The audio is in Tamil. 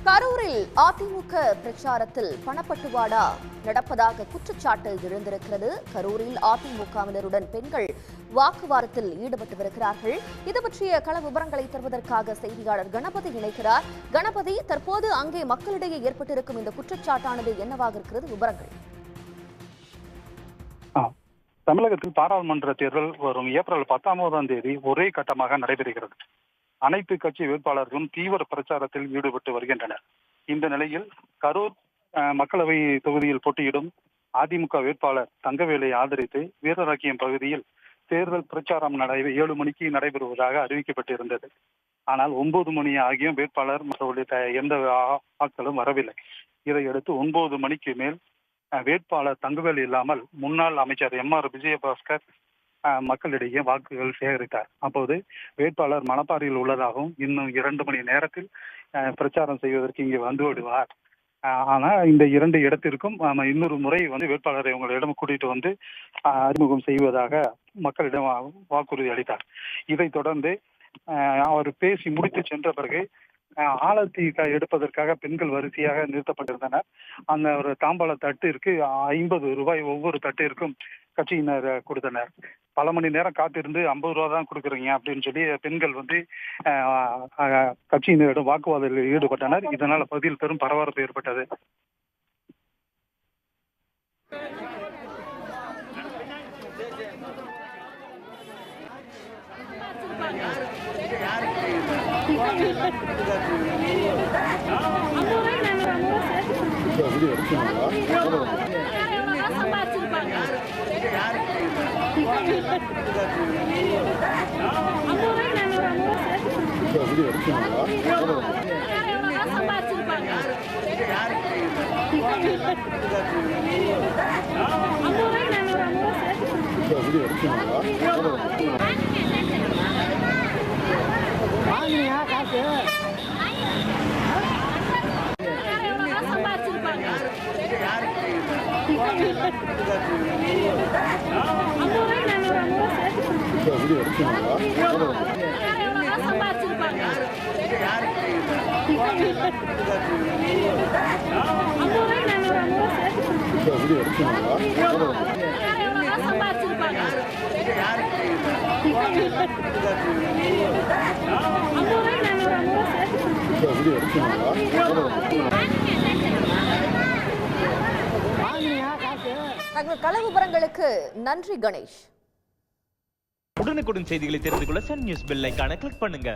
கரூரில் அதிமுக பிரச்சாரத்தில் பணப்பட்டுவாடா நடப்பதாக குற்றச்சாட்டு எழுந்திருக்கிறது. கரூரில் அதிமுகவினருடன் பெண்கள் வாக்குவாதத்தில் ஈடுபட்டு வருகிறார்கள். இது பற்றிய கள விவரங்களை தருவதற்காக செய்தியாளர் கணபதி இணைக்கிறார். கணபதி, தற்போது அங்கே மக்களிடையே ஏற்பட்டிருக்கும் இந்த குற்றச்சாட்டானது என்னவாக இருக்கிறது? விவரங்கள். தமிழகத்தில் பாராளுமன்ற தேர்தல் வரும் ஏப்ரல் 19ஆம் தேதி ஒரே கட்டமாக நடைபெறுகிறது. அனைத்து கட்சி வேட்பாளர்களும் தீவிர பிரச்சாரத்தில் ஈடுபட்டு வருகின்றனர். இந்த நிலையில் கரூர் மக்களவை தொகுதியில் போட்டியிடும் அதிமுக வேட்பாளர் தங்கவேலை ஆதரித்து வீரராக்கியம் பகுதியில் தேர்தல் பிரச்சாரம் 7 மணிக்கு நடைபெறுவதாக அறிவிக்கப்பட்டிருந்தது. ஆனால் 9 மணி ஆகியும் வேட்பாளர் மற்ற எந்த ஆட்களும் வரவில்லை. இதையடுத்து 9 மணிக்கு மேல் வேட்பாளர் தங்கவேல் இல்லாமல் முன்னாள் அமைச்சர் MR விஜயபாஸ்கர் மக்களிடையே வாக்குகள் சேகரித்தார். அப்போது வேட்பாளர் மணப்பாறையில் உள்ளதாகவும் இன்னும் 2 மணி நேரத்தில் பிரச்சாரம் செய்வதற்கு இங்கே வந்து விடுவார். ஆனா இந்த 2 இடத்திற்கும் இன்னொரு முறை வேட்பாளரை உங்களிடம் கூட்டிட்டு வந்து அறிமுகம் செய்வதாக மக்களிடம் வாக்குறுதி அளித்தார். இதைத் தொடர்ந்து அவர் பேசி முடித்து சென்ற பிறகு ஆலத்தி எடுப்பதற்காக பெண்கள் வரிசையாக நிறுத்தப்பட்டிருந்தனர். அந்த ஒரு தாம்பாள தட்டிற்கு 50 ரூபாய் ஒவ்வொரு தட்டிற்கும் கட்சியினர் கொடுத்தனர். பல மணி நேரம் காத்திருந்து 50 ரூபா தான் கொடுக்குறீங்க அப்படின்னு சொல்லி பெண்கள் கட்சியினரிடம் வாக்குவாதத்தில் ஈடுபட்டனர். இதனால் பகுதியில் பெரும் பரபரப்பு ஏற்பட்டது. கள விவரங்களுக்கு நன்றி கணேஷ். உடனுக்குடன் செய்திகளை தெரிந்து கொள்ள சன் நியூஸ் பெல் ஐகானை கிளிக் பண்ணுங்க.